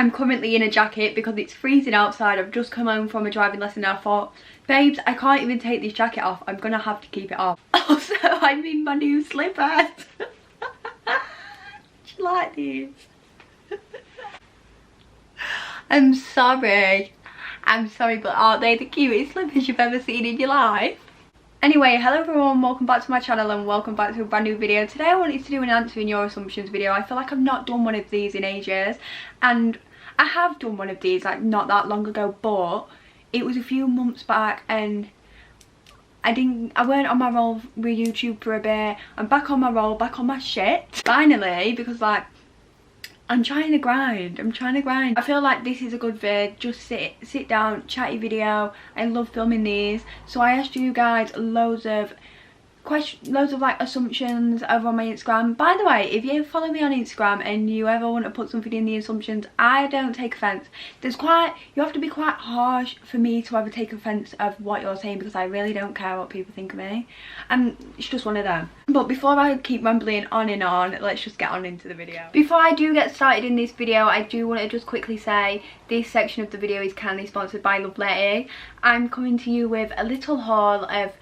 I'm currently in a jacket because it's freezing outside. I've just come home from a driving lesson and I thought, babes, I can't even take this jacket off. I'm gonna have to keep it off. Also, I'm in my new slippers. Do you like these? I'm sorry, but aren't they the cutest slippers you've ever seen in your life? Anyway, hello everyone, welcome back to my channel and welcome back to a brand new video. Today I wanted to do an answering your assumptions video. I feel like I've not done one of these in ages, and I have done one of these like not that long ago, but it was a few months back and I weren't on my roll with YouTube for a bit. I'm back on my roll, back on my shit finally, because like I'm trying to grind. I feel like this is a good vid. Just sit down, chatty video. I love filming these. So I asked you guys loads of like assumptions over on my Instagram. By the way, if you follow me on Instagram and you ever want to put something in the assumptions, I don't take offence. You have to be quite harsh for me to ever take offence of what you're saying, because I really don't care what people think of me, and it's just one of them. But before I keep rambling on and on, let's just get on into the video. Before I do get started in this video, I do want to just quickly say this section of the video is kindly sponsored by Luvlette. I'm coming to you with a little haul of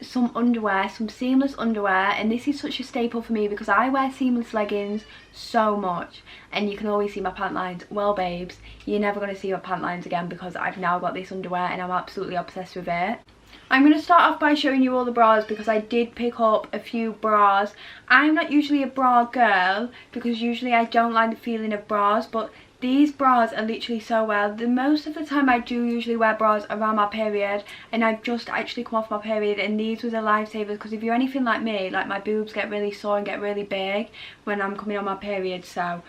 some underwear, some seamless underwear, and this is such a staple for me because I wear seamless leggings so much, and you can always see my pant lines. Well babes, you're never going to see my pant lines again because I've now got this underwear and I'm absolutely obsessed with it. I'm going to start off by showing you all the bras because I did pick up a few bras. I'm not usually a bra girl because usually I don't like the feeling of bras, but these bras are literally so well. The most of the time I do usually wear bras around my period, and I've just actually come off my period, and these was a lifesaver because if you're anything like me, like my boobs get really sore and get really big when I'm coming on my period, so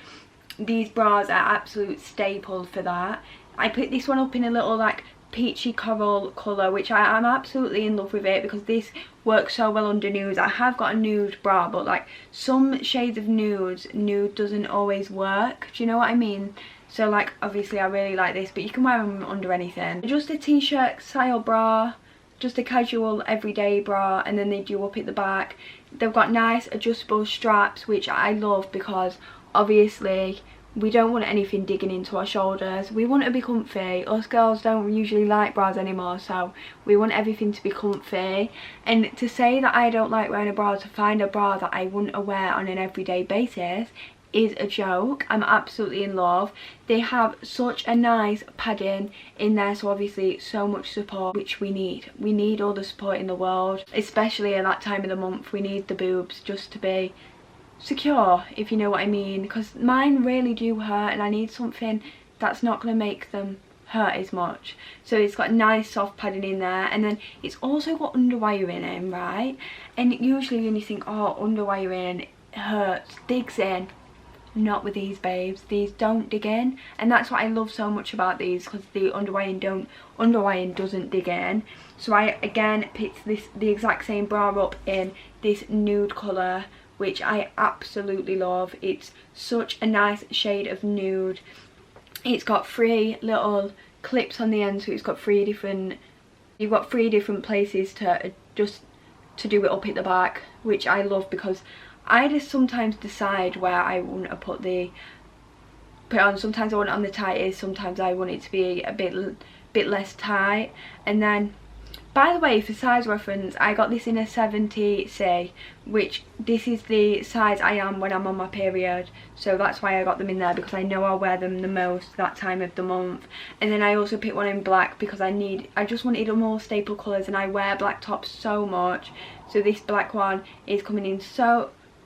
these bras are absolute staple for that. I picked this one up in a little like peachy coral colour, which I'm absolutely in love with it because this works so well under nudes. I have got a nude bra, but like some shades of nude doesn't always work, do you know what I mean? So like obviously I really like this, but you can wear them under anything. Just a t-shirt style bra, just a casual everyday bra, and then they do up at the back. They've got nice adjustable straps, which I love because obviously we don't want anything digging into our shoulders. We want to be comfy. Us girls don't usually like bras anymore, so we want everything to be comfy. And to say that I don't like wearing a bra, to find a bra that I wouldn't wear on an everyday basis is a joke. I'm absolutely in love. They have such a nice padding in there, so obviously so much support, which we need. We need all the support in the world, especially at that time of the month. We need the boobs just to be secure, if you know what I mean, because mine really do hurt and I need something that's not going to make them hurt as much. So it's got nice soft padding in there, and then it's also got underwiring in, right? And usually when you think, oh, underwiring hurts, digs in, not with these babes. These don't dig in, and that's what I love so much about these, because the underwiring doesn't dig in. So I again picked the exact same bra up in this nude colour, which I absolutely love. It's such a nice shade of nude. It's got 3 little clips on the end, so it's got 3 different, you've got 3 different places to just to do it up at the back, which I love because I just sometimes decide where I want to put it on. Sometimes I want it on the tightest, sometimes I want it to be a bit less tight. And then, by the way, for size reference, I got this in a 70C, which this is the size I am when I'm on my period. So that's why I got them in there, because I know I'll wear them the most that time of the month. And then I also picked one in black because I just wanted more staple colours, and I wear black tops so much. So this black one is coming in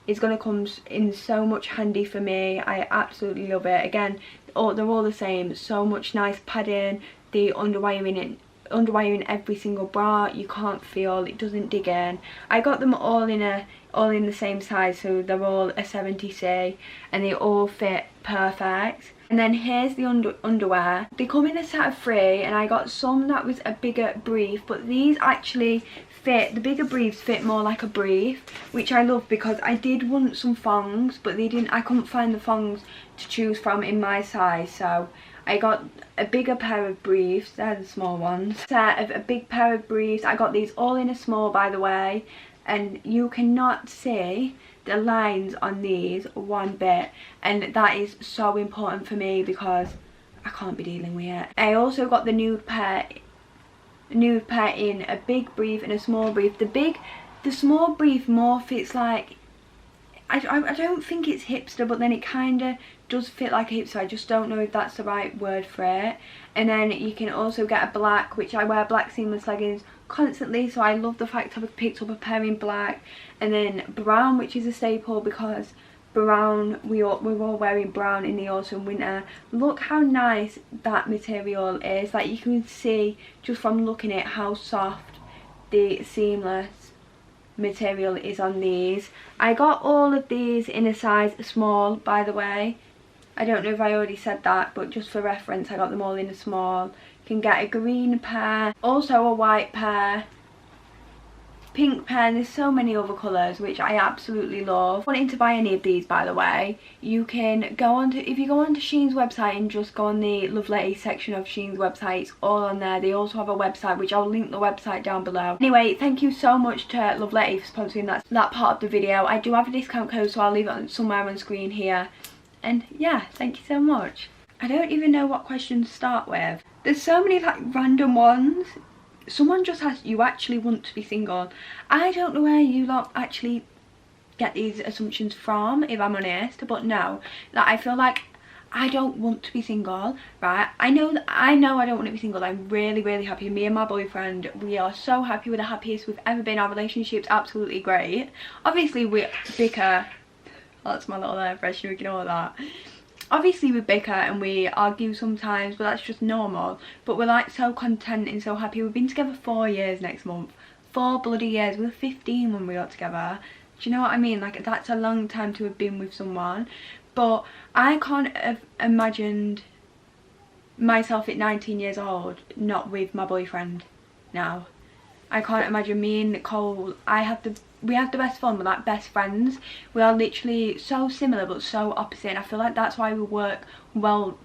it's going to come in so much handy for me. I absolutely love it. Again, they're all the same. So much nice padding, the underwiring every single bra, you can't feel, it doesn't dig in. I got them all in the same size, so they're all a 70C and they all fit perfect. And then here's the underwear. They come in a set of 3, and I got some that was a bigger brief, but these actually fit, the bigger briefs fit more like a brief, which I love because I did want some thongs, but I couldn't find the thongs to choose from in my size, so I got a bigger pair of briefs. They're the small ones. Set of a big pair of briefs. I got these all in a small, by the way, and you cannot see the lines on these one bit, and that is so important for me because I can't be dealing with it. I also got the nude pair in a big brief and a small brief. The small brief more fits like, I don't think it's hipster, but then it kind of does fit like a hipster. I just don't know if that's the right word for it. And then you can also get a black, which I wear black seamless leggings constantly, so I love the fact I've picked up a pair in black. And then brown, which is a staple because brown, we're all wearing brown in the autumn winter. Look how nice that material is. Like, you can see just from looking at how soft the seamless material is on these. I got all of these in a size small, by the way. I don't know if I already said that, but just for reference I got them all in a small. You can get a green pair, also a white pair, pink pair, and there's so many other colours which I absolutely love. Wanting to buy any of these, by the way, you can go on to, if you go onto Shein's website and just go on the Luvlette section of Shein's website, it's all on there. They also have a website, which I'll link the website down below. Anyway, thank you so much to Luvlette for sponsoring that part of the video. I do have a discount code, so I'll leave it somewhere on screen here. And yeah, thank you so much. I don't even know what question to start with. There's so many like random ones. Someone just asked, you actually want to be single? I don't know where you lot actually get these assumptions from, if I'm honest, but no, like, I feel like I don't want to be single, right? I know I don't want to be single. I'm really happy. Me and my boyfriend, we are so happy. We're the happiest we've ever been. Our relationship's absolutely great. Obviously we bicker. That's my little air freshener, ignore that. Obviously we bicker and we argue sometimes, but that's just normal. But we're like so content and so happy. We've been together 4 years next month. 4 bloody years. We were 15 when we got together. Do you know what I mean? Like, that's a long time to have been with someone. But I can't have imagined myself at 19 years old not with my boyfriend now. I can't imagine. Me and Nicole, we have the best fun. We're like best friends. We are literally so similar but so opposite, and I feel like that's why we work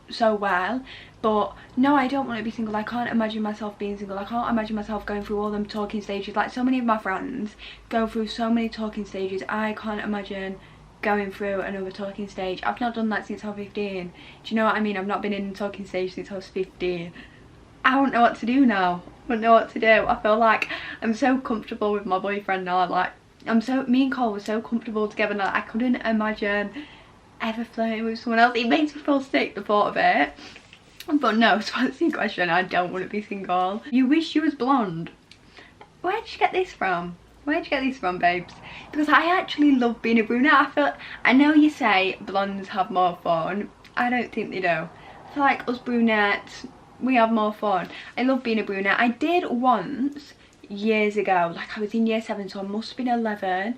so well. But no, I don't want to be single. I can't imagine myself being single. I can't imagine myself going through all them talking stages. Like, so many of my friends go through so many talking stages. I can't imagine going through another talking stage. I've not done that since I was 15. Do you know what I mean? I've not been in a talking stage since I was 15. I don't know what to do now. I don't know what to do. I feel like I'm so comfortable with my boyfriend now. Like, me and Cole were so comfortable together that I couldn't imagine ever flirting with someone else. It makes me feel sick, the thought of it. But no, to answer your question, I don't want to be single. You wish you was blonde. Where did you get this from? Where did you get these from, babes? Because I actually love being a brunette. I know you say blondes have more fun. I don't think they do. I feel like us brunettes, we have more fun. I love being a brunette. I did once, years ago, like I was in year 7, so I must have been 11,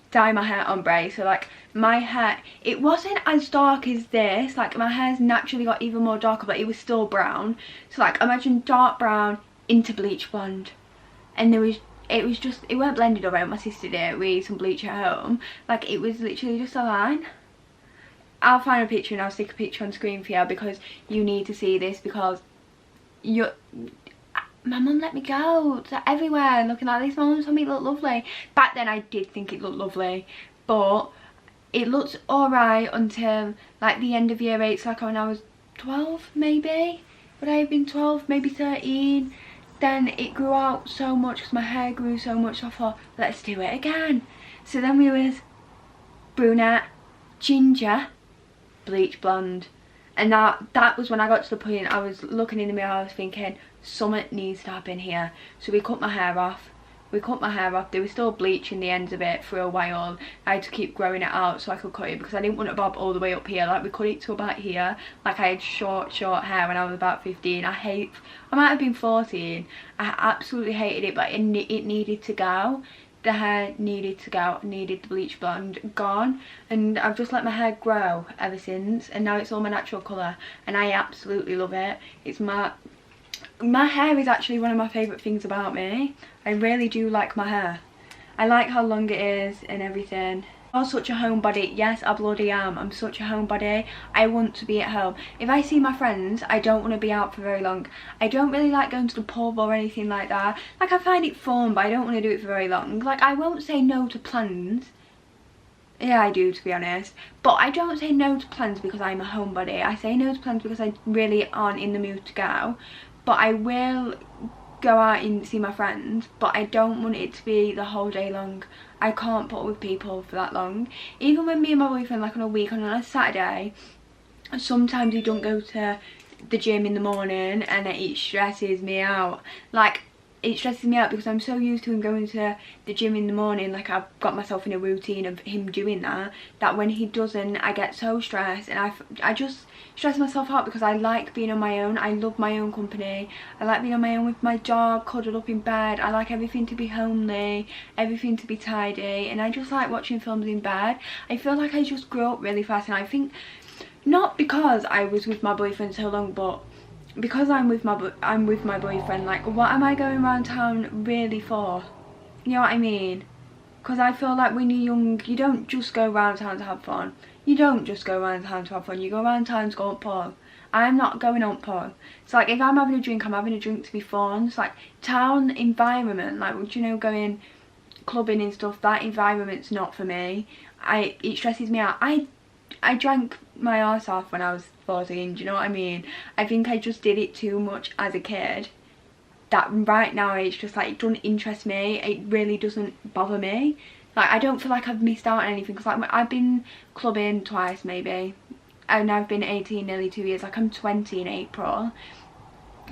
dye my hair ombre. So like my hair, it wasn't as dark as this. Like, my hair's naturally got even more darker, but it was still brown. So like, imagine dark brown into bleach blonde. And it weren't blended already. My sister did it with some bleach at home. Like, it was literally just a line. I'll find a picture and I'll stick a picture on screen for you, because you need to see this, because my mum let me go to everywhere looking like this. My mum told me it looked lovely. Back then I did think it looked lovely, but it looked alright until like the end of year 8, so like when I was 12 maybe. Would I have been 12? Maybe 13. Then it grew out so much because my hair grew so much, so I thought, let's do it again. So then we was brunette, ginger, bleach blonde. And that was when I got to the point I was looking in the mirror, I was thinking, something needs to happen here. So we cut my hair off. There was still bleach in the ends of it for a while. I had to keep growing it out so I could cut it, because I didn't want it bob all the way up here. Like, we cut it to about here. Like, I had short hair when I was about 15. I might have been 14. I absolutely hated it, but it needed to go. The hair needed to go, needed the bleach blonde gone, and I've just let my hair grow ever since, and now it's all my natural colour, and I absolutely love it. It's my hair is actually one of my favourite things about me. I really do like my hair. I like how long it is and everything. I'm such a homebody. Yes, I bloody am. I'm such a homebody. I want to be at home. If I see my friends, I don't want to be out for very long. I don't really like going to the pub or anything like that. Like, I find it fun, but I don't want to do it for very long. Like, I won't say no to plans Yeah, I do, to be honest. But I don't say no to plans because I'm a homebody. I say no to plans because I really aren't in the mood to go. But I will go out and see my friends, but I don't want it to be the whole day long. I can't put up with people for that long. Even when me and my boyfriend, like on a weekend, on a Saturday, sometimes he don't go to the gym in the morning, and it stresses me out. Like, it stresses me out because I'm so used to him going to the gym in the morning. Like, I've got myself in a routine of him doing that, that when he doesn't, I get so stressed, and I just stress myself out because I like being on my own. I love my own company. I like being on my own with my dog, cuddled up in bed. I like everything to be homely, everything to be tidy, and I just like watching films in bed. I feel like I just grew up really fast, and I think not because I was with my boyfriend so long, but because I'm with my boyfriend. Like, what am I going around town really for? You know what I mean? Because I feel like when you're young, you don't just go around town to have fun. You don't just go around town to have fun. You go around town to go on pub. I'm not going on pub. It's like, if I'm having a drink, I'm having a drink to be fun. It's like town environment, like, you know, going clubbing and stuff, that environment's not for me. It stresses me out. I drank my arse off when I was 14, do you know what I mean? I think I just did it too much as a kid, that right now it's just like, it doesn't interest me. It really doesn't bother me. Like, I don't feel like I've missed out on anything, because like, I've been clubbing twice maybe, and I've been 18 nearly 2 years. Like, I'm 20 in April,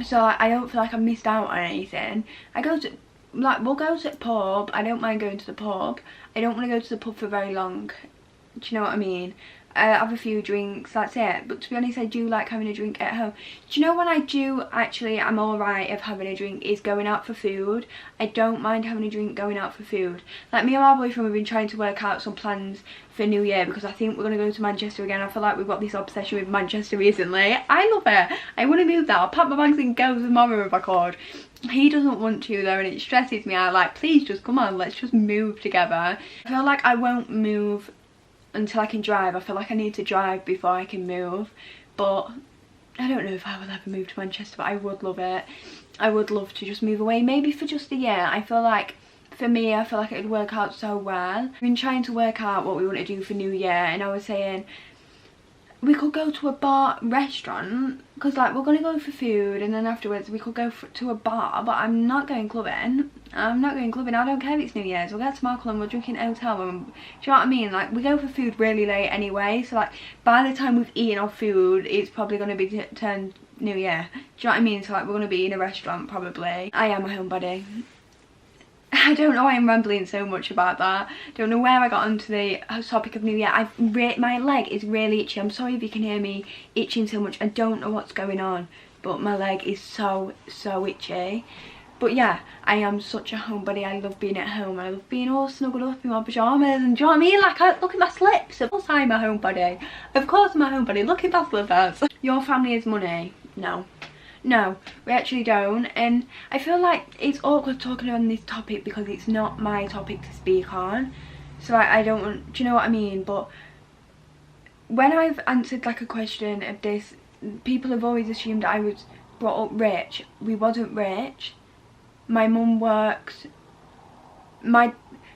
so I don't feel like I've missed out on anything. I go to, like, we'll go to the pub. I don't mind going to the pub. I don't want to go to the pub for very long, do you know what I mean? Have a few drinks, that's it. But to be honest, I do like having a drink at home. Do you know when I do actually, I'm alright of having a drink, is going out for food. I don't mind having a drink going out for food. Like, me and my boyfriend, we've been trying to work out some plans for New Year, because I think we're going to go to Manchester again. I feel like we've got this obsession with Manchester recently. I love it. I want to move there. I'll pack my bags and go tomorrow if I could. He doesn't want to though, and it stresses me out. Like, please just come on, let's just move together. I feel like I won't move until I can drive. I feel like I need to drive before I can move, but I don't know if I will ever move to Manchester, but I would love it. I would love to just move away, maybe for just a year. I feel like, for me, I feel like it would work out so well. I've been trying to work out what we want to do for New Year, and I was saying we could go to a bar restaurant, because like, we're gonna go for food, and then afterwards we could go to a bar. But I'm not going clubbing. I'm not going clubbing. I don't care if it's New Year's. We'll get to Markle and we'll drink in a hotel room. Do you know what I mean? Like, we go for food really late anyway, so like, by the time we've eaten our food, it's probably gonna be turned New Year. Do you know what I mean? So like, we're gonna be in a restaurant probably. I am a homebody. I don't know why I'm rambling so much about that. Don't know where I got onto the topic of New Year. My leg is really itchy. I'm sorry if you can hear me itching so much. I don't know what's going on, but my leg is so itchy. But yeah, I am such a homebody. I love being at home. I love being all snuggled up in my pyjamas, and do you know what I mean? Like, look at my slips. Of course I'm a homebody. Of course I'm a homebody. Look at my slippers. Your family is money? No. No, we actually don't, and I feel like it's awkward talking on this topic because it's not my topic to speak on, so I don't want, do you know what I mean? But when I've answered like a question of this, people have always assumed I was brought up rich. We wasn't rich. My mum works, my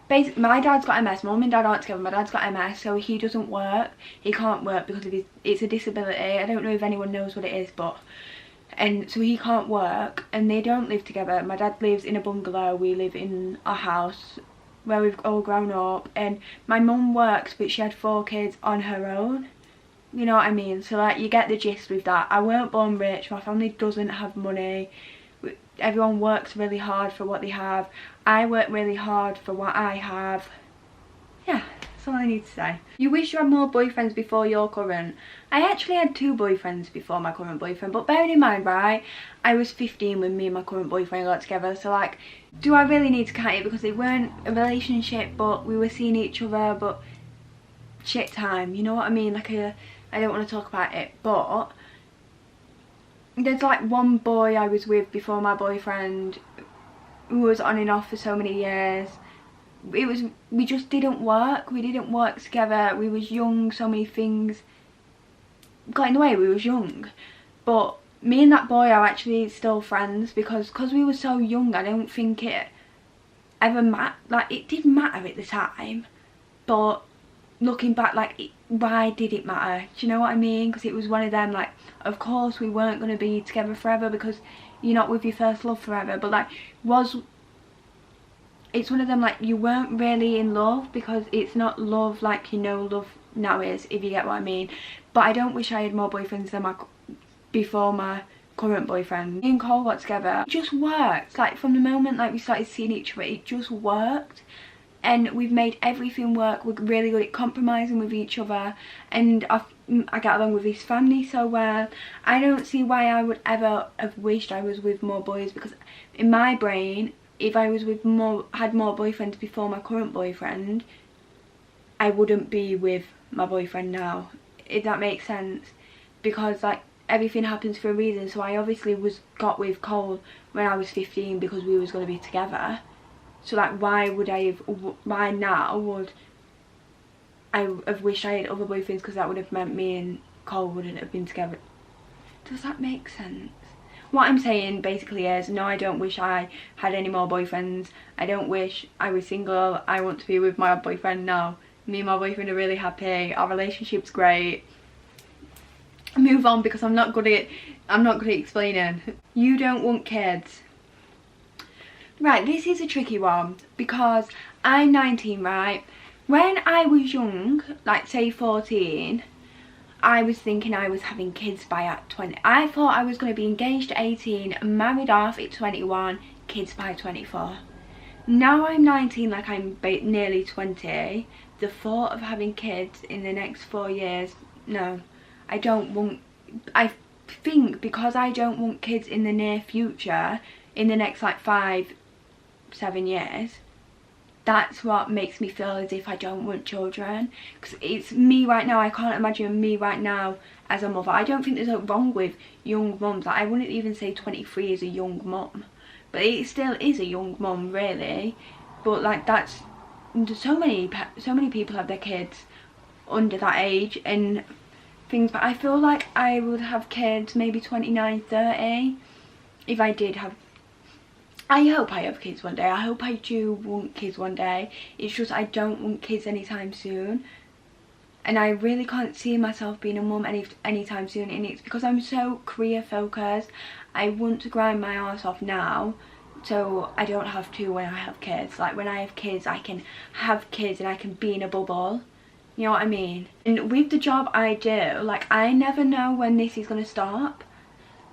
dad's got MS, mum and dad aren't together. My dad's got MS, so he doesn't work. He can't work because of it's a disability. I don't know if anyone knows what it is, but and so he can't work, and they don't live together. My dad lives in a bungalow, we live in a house where we've all grown up, and my mum works, but she had 4 kids on her own, you know what I mean? So like, you get the gist with that. I weren't born rich. My family doesn't have money. Everyone works really hard for what they have. I work really hard for what I have. Yeah, that's all I need to say. You wish you had more boyfriends before your current. I actually had 2 boyfriends before my current boyfriend, but bearing in mind, right, I was 15 when me and my current boyfriend got together, so like, do I really need to count it? Because they weren't a relationship, but we were seeing each other, but shit time, you know what I mean? Like, I don't want to talk about it, but there's like one boy I was with before my boyfriend who was on and off for so many years. We just didn't work. We didn't work together. We was young, so many things got in the way. We was young, but me and that boy are actually still friends because we were so young. I don't think it ever mattered. Like, it did matter at the time, but looking back, like, why did it matter? Do you know what I mean? Because it was one of them, like, of course we weren't going to be together forever because you're not with your first love forever, but like, it's one of them, like, you weren't really in love, because it's not love like, you know, love now is, if you get what I mean. But I don't wish I had more boyfriends than before my current boyfriend. Me and Cole got together, it just worked. Like, from the moment, like, we started seeing each other, it just worked. And we've made everything work. We're really good at compromising with each other, and I get along with his family so well. I don't see why I would ever have wished I was with more boys, because in my brain, if I was had more boyfriends before my current boyfriend, I wouldn't be with my boyfriend now, if that makes sense. Because, like, everything happens for a reason. So I obviously got with Cole when I was 15 because we was going to be together. So, like, why now would I have wished I had other boyfriends, because that would have meant me and Cole wouldn't have been together. Does that make sense? What I'm saying basically is, no, I don't wish I had any more boyfriends. I don't wish I was single. I want to be with my boyfriend now. Me and my boyfriend are really happy. Our relationship's great. Move on, because I'm not good at explaining. You don't want kids. Right, this is a tricky one, because I'm 19, right? When I was young, like say 14, I was thinking I was having kids by at 20. I thought I was going to be engaged at 18, married off at 21, kids by 24. Now I'm 19, like I'm nearly 20. The thought of having kids in the next 4 years, no. I don't want, I think because I don't want kids in the near future, in the next like 5-7 years, that's what makes me feel as if I don't want children. Because it's me right now, I can't imagine me right now as a mother. I don't think there's anything wrong with young mums. Like, I wouldn't even say 23 is a young mum, but it still is a young mum, really. But like, that's, so many people have their kids under that age and things. But I feel like I would have kids maybe 29, 30 if I did have. I hope I have kids one day. I hope I do want kids one day. It's just I don't want kids anytime soon. And I really can't see myself being a mum anytime soon. And it's because I'm so career focused. I want to grind my arse off now, so I don't have to when I have kids. Like, when I have kids, I can have kids and I can be in a bubble. You know what I mean? And with the job I do, like, I never know when this is going to stop.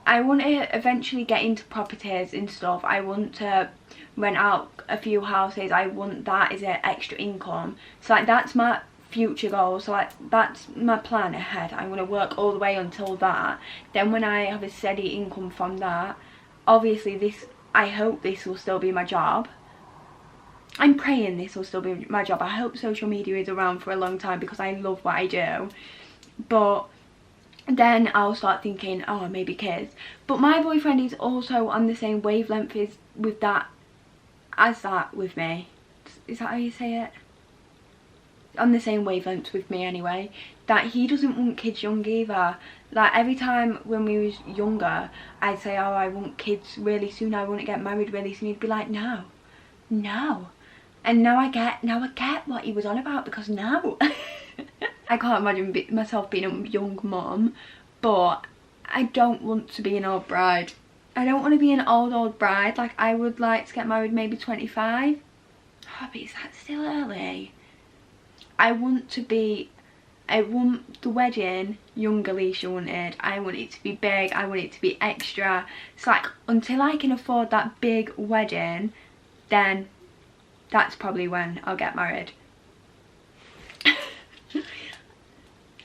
I want to eventually get into properties and stuff. I want to rent out a few houses. I want that as an extra income. So like, that's my future goal. So like, that's my plan ahead. I want to work all the way until that. Then when I have a steady income from that, obviously I hope this will still be my job. I'm praying this will still be my job. I hope social media is around for a long time because I love what I do. But then I'll start thinking, oh, maybe kids. But my boyfriend is also on the same wavelength with that with me. Is that how you say it? On the same wavelength with me anyway. That he doesn't want kids young either. Like, every time when we was younger, I'd say, oh, I want kids really soon. I want to get married really soon. He'd be like, no. And now I get what he was on about, because no. I can't imagine myself being a young mum, but I don't want to be an old bride. I don't want to be an old bride. Like, I would like to get married maybe 25. Oh, but is that still early? I want the wedding young Alicia wanted. I want it to be big. I want it to be extra. It's like, until I can afford that big wedding, then that's probably when I'll get married.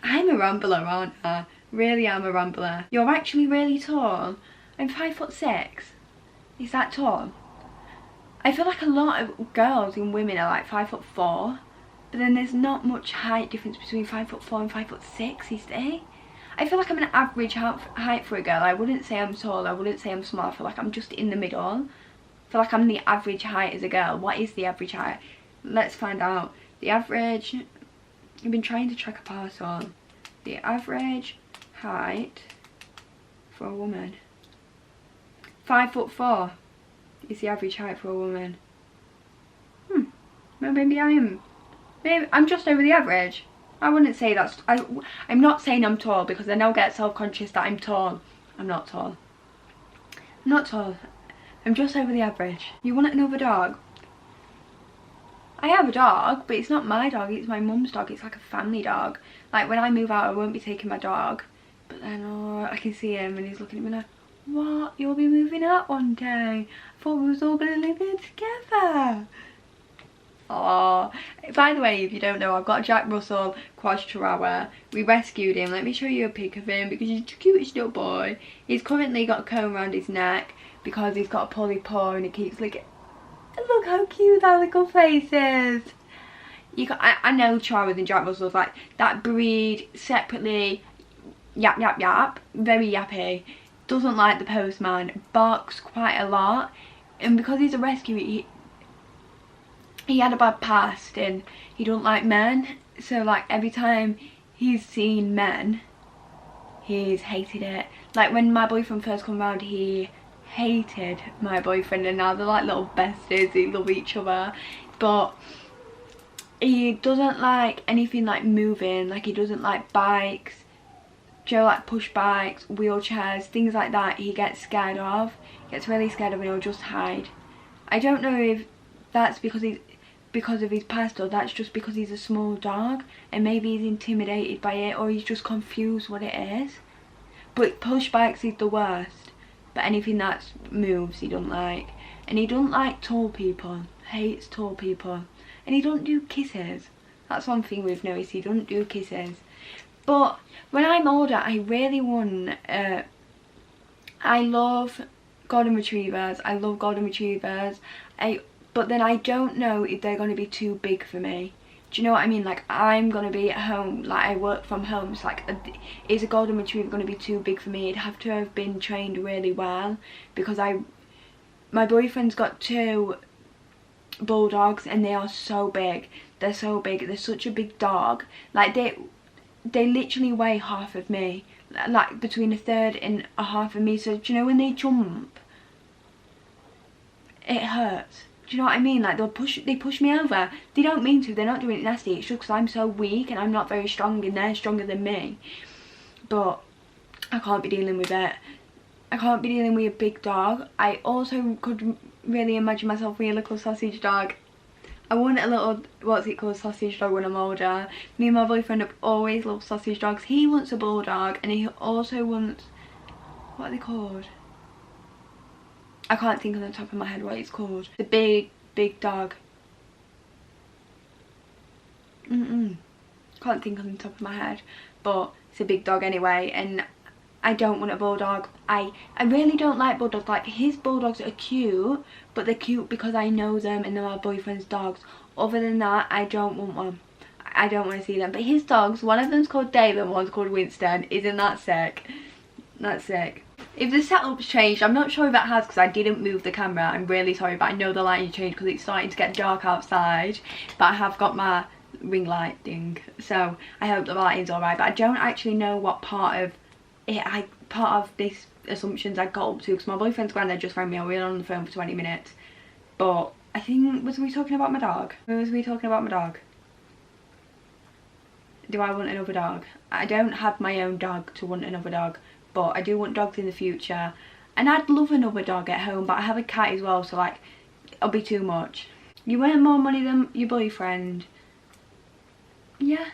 I'm a rambler, aren't I? Really am a rambler. You're actually really tall. I'm 5'6". Is that tall? I feel like a lot of girls and women are like 5'4", but then there's not much height difference between 5'4" and 5'6", is there? I feel like I'm an average height for a girl. I wouldn't say I'm tall, I wouldn't say I'm small. I feel like I'm just in the middle. I feel like I'm the average height as a girl. What is the average height? Let's find out. The average, I've been trying to track a parcel. The average height for a woman. 5'4" is the average height for a woman. Maybe I'm just over the average. I wouldn't say that's, I'm not saying I'm tall, because I now get self-conscious that I'm tall. I'm not tall. I'm not tall. I'm just over the average. You want another dog? I have a dog, but it's not my dog, it's my mum's dog. It's like a family dog. Like, when I move out, I won't be taking my dog. But then, oh, I can see him and he's looking at me like, what? You'll be moving out one day? I thought we was all going to live here together. Oh, by the way, if you don't know, I've got a Jack Russell Quad Chihuahua. We rescued him. Let me show you a pic of him because he's the cutest little boy. He's currently got a comb around his neck because he's got a poly paw and he keeps licking. Look how cute that little face is. I know Chihuahuas and Jack Russells, like that breed separately, yap yap yap, very yappy, doesn't like the postman, barks quite a lot, and because he's a rescue, he had a bad past and he don't like men, so like every time he's seen men, he's hated it. Like when my boyfriend first come around, he hated my boyfriend, and now they're like little besties, they love each other. But he doesn't like anything like moving, like he doesn't like bikes, you know, like push bikes, wheelchairs, things like that. He gets scared of, gets really scared of, and he'll just hide. I don't know if that's because of his past, or that's just because he's a small dog and maybe he's intimidated by it, or he's just confused what it is. But push bikes is the worst. But anything that moves he don't like. And he don't like tall people. Hates tall people. And he don't do kisses. That's one thing we've noticed. He don't do kisses. But when I'm older, I really want... I love golden retrievers. I love golden retrievers. But then I don't know if they're going to be too big for me. Do you know what I mean? Like, I'm going to be at home, like I work from home, it's like, is a golden retriever going to be too big for me? It'd have to have been trained really well, because my boyfriend's got 2 bulldogs and they are so big. They're so big. They're such a big dog. Like, they literally weigh half of me, like between a third and a half of me. So do you know when they jump, it hurts. Do you know what I mean? Like they push me over. They don't mean to, they're not doing it nasty. It's just because I'm so weak and I'm not very strong and they're stronger than me. But I can't be dealing with it. I can't be dealing with a big dog. I also could really imagine myself with a little sausage dog. I want a little, what's it called, sausage dog when I'm older. Me and my boyfriend have always loved sausage dogs. He wants a bulldog and he also wants, what are they called? I can't think on the top of my head what it's called. The big dog. Can't think on the top of my head. But it's a big dog anyway, and I don't want a bulldog. I really don't like bulldogs. Like, his bulldogs are cute, but they're cute because I know them and they're my boyfriend's dogs. Other than that, I don't want one. I don't want to see them. But his dogs, one of them's called Dave and one's called Winston. Isn't that sick? That's sick. If the setup's changed, I'm not sure if it has because I didn't move the camera. I'm really sorry, but I know the lighting changed because it's starting to get dark outside. But I have got my ring light thing, so I hope the lighting's alright. But I don't actually know what part of this assumptions I got up to, because my boyfriend's granddad just rang me and we were on the phone for 20 minutes. But I think, was we talking about my dog? Or was we talking about my dog? Do I want another dog? I don't have my own dog to want another dog, but I do want dogs in the future. And I'd love another dog at home, but I have a cat as well, so like, it'll be too much. You earn more money than your boyfriend? Yeah.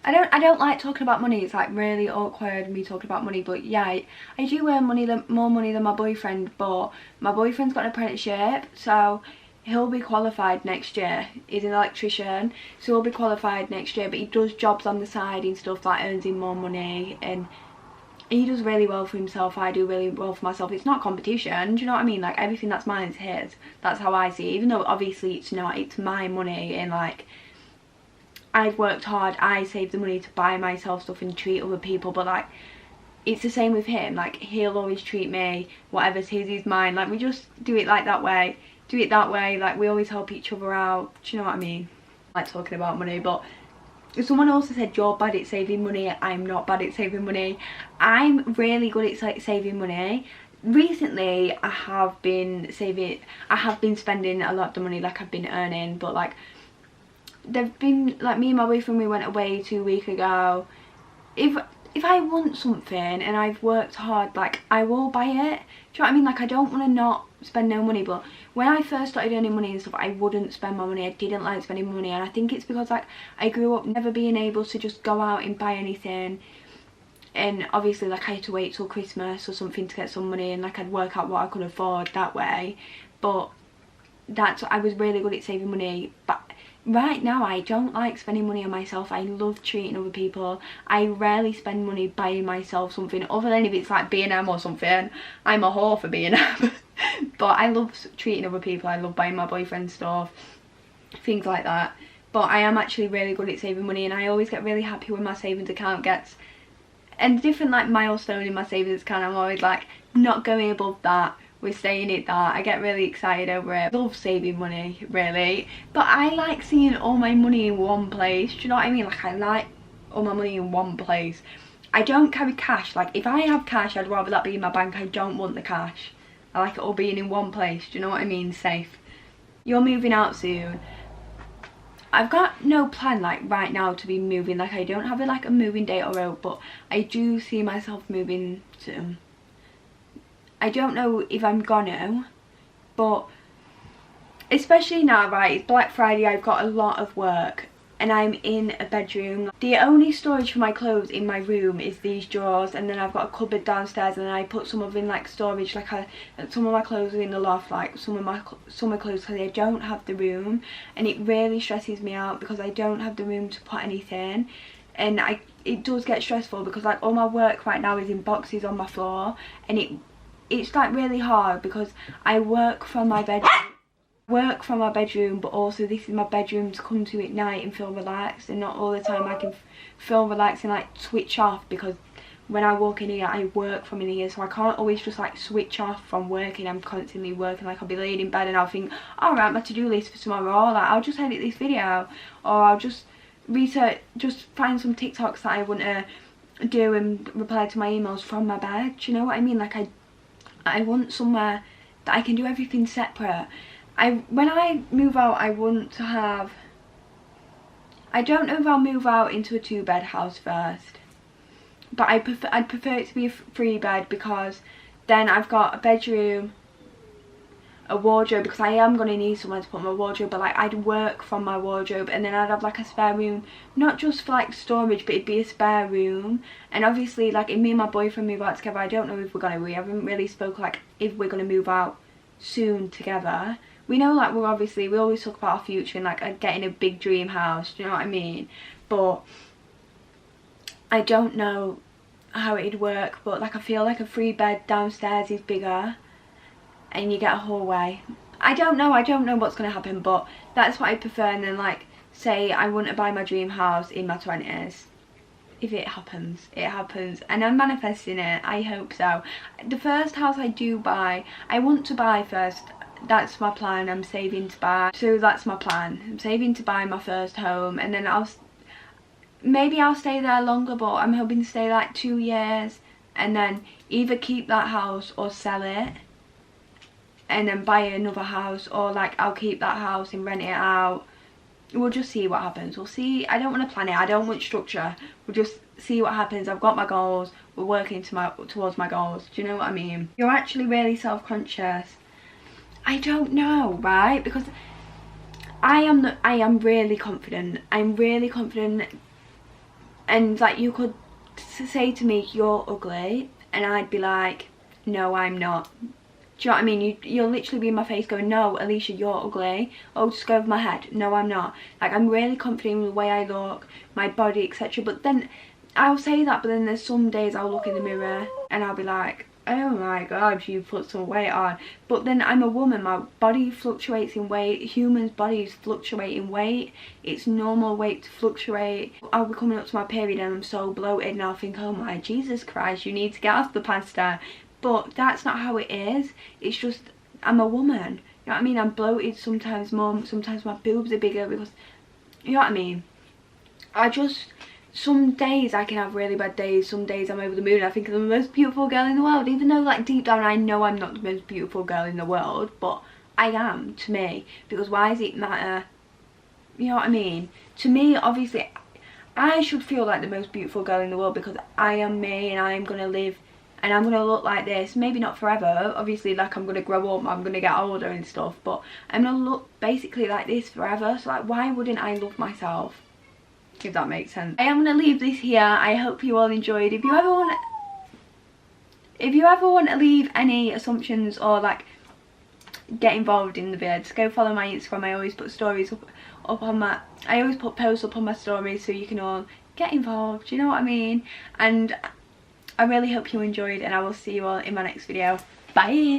I don't like talking about money. It's like really awkward me talking about money, but yeah, I do earn more money than my boyfriend, but my boyfriend's got an apprenticeship, so he'll be qualified next year. He's an electrician, so he'll be qualified next year, but he does jobs on the side and stuff that earns him more money, and he does really well for himself. I do really well for myself. It's not competition, do you know what I mean? Like, everything that's mine is his. That's how I see it, even though obviously it's not. It's my money, and like, I've worked hard, I save the money to buy myself stuff and treat other people, but like, it's the same with him. Like, he'll always treat me, whatever's his is mine. Like, we just do it like that way, like we always help each other out. Do you know what I mean? I like talking about money, but someone also said you're bad at saving money. I'm not bad at saving money. I'm really good at like saving money. Recently I have been spending a lot of the money like I've been earning, but like, they've been like, me and my boyfriend, we went away 2 weeks ago. If I want something and I've worked hard, like, I will buy it. Do you know what I mean? Like, I don't want to not spend no money, but when I first started earning money and stuff, I wouldn't spend my money. I didn't like spending money, and I think it's because, like, I grew up never being able to just go out and buy anything. And obviously, like, I had to wait till Christmas or something to get some money, and like, I'd work out what I could afford that way. But I was really good at saving money. But right now, I don't like spending money on myself. I love treating other people. I rarely spend money buying myself something, other than if it's like B&M or something. I'm a whore for B&M. But I love treating other people. I love buying my boyfriend stuff, things like that. But I am actually really good at saving money, and I always get really happy when my savings account gets and different like milestone in my savings account. I'm always like, not going above that, we're staying at that. I get really excited over it. I love saving money, really, but I like seeing all my money in one place. Do you know what I mean? Like, I like all my money in one place. I don't carry cash. Like, if I have cash, I'd rather that be in my bank. I don't want the cash. I like it all being in one place. Do you know what I mean? Safe. You're moving out soon. I've got no plan, like, right now to be moving. Like, I don't have a moving date or out, but I do see myself moving soon. I don't know if I'm gonna, but especially now, right, it's Black Friday, I've got a lot of work and I'm in a bedroom. The only storage for my clothes in my room is these drawers, and then I've got a cupboard downstairs, and then I put some of in like storage. Like, some of my clothes are in the loft, like some of my summer clothes, because I don't have the room, and it really stresses me out because I don't have the room to put anything. And it does get stressful because, like, all my work right now is in boxes on my floor, and it's like really hard because I work from my bedroom. But also this is my bedroom to come to at night and feel relaxed, and not all the time I can feel relaxed and like switch off, because when I walk in here I work from in here, so I can't always just like switch off from working. I'm constantly working. Like, I'll be laying in bed and I'll think, alright, my to-do list for tomorrow, or like, I'll just edit this video, or I'll just just find some TikToks that I want to do and reply to my emails from my bed. Do you know what I mean? Like, I want somewhere that I can do everything separate. When I move out, I want to have, I don't know if I'll move out into a 2-bed house first, but I'd prefer it to be a 3-bed, because then I've got a bedroom, a wardrobe, because I am going to need somewhere to put my wardrobe, but like, I'd work from my wardrobe, and then I'd have like a spare room, not just for like storage, but it'd be a spare room. And obviously, like, if me and my boyfriend move out together, I don't know if we're gonna, we haven't really spoke like if we're gonna move out soon together. We know, like, we always talk about our future and like getting a big dream house, do you know what I mean? But I don't know how it'd work, but like, I feel like a 3-bed downstairs is bigger and you get a hallway. I don't know what's gonna happen, but that's what I prefer. And then, like, say I want to buy my dream house in my 20s. If it happens, it happens, and I'm manifesting it. I hope so. The first house I do buy, I want to buy first. That's my plan. I'm saving to buy. So that's my plan. I'm saving to buy my first home, and then maybe I'll stay there longer, but I'm hoping to stay like 2 years, and then either keep that house or sell it and then buy another house, or like, I'll keep that house and rent it out. We'll just see what happens. We'll see. I don't want to plan it. I don't want structure. We'll just see what happens. I've got my goals. We're working towards my goals. Do you know what I mean? You're actually really self-conscious. I don't know, right? Because I am really confident. I'm really confident, and like, you could say to me, you're ugly, and I'd be like, no, I'm not. Do you know what I mean? You'll literally be in my face going, no, Alicia, you're ugly. Oh, just go over my head. No, I'm not. Like, I'm really confident in the way I look, my body, etc. But then I'll say that, but then there's some days I'll look in the mirror and I'll be like, oh my god, you put some weight on. But then I'm a woman. My body fluctuates in weight. Humans' bodies fluctuate in weight. It's normal weight to fluctuate. I'll be coming up to my period and I'm so bloated, and I'll think, oh my Jesus Christ, you need to get off the pasta. But that's not how it is. It's just, I'm a woman. You know what I mean? I'm bloated sometimes more. Sometimes my boobs are bigger because, you know what I mean? Some days I can have really bad days. Some days I'm over the moon. I think I'm the most beautiful girl in the world. Even though, like, deep down I know I'm not the most beautiful girl in the world. But I am, to me. Because why does it matter you know what I mean? To me, obviously, I should feel like the most beautiful girl in the world because I am me and I'm gonna live and I'm gonna look like this. Maybe not forever, obviously, like I'm gonna grow up, I'm gonna get older and stuff, but I'm gonna look basically like this forever. So like, why wouldn't I love myself? If that makes sense. I am gonna leave this here. I hope you all enjoyed. If you ever want to leave any assumptions or like get involved in the vids, go follow my Instagram. I always put stories up on my, I always put posts up on my stories so you can all get involved, you know what I mean? And I really hope you enjoyed, and I will see you all in my next video. Bye.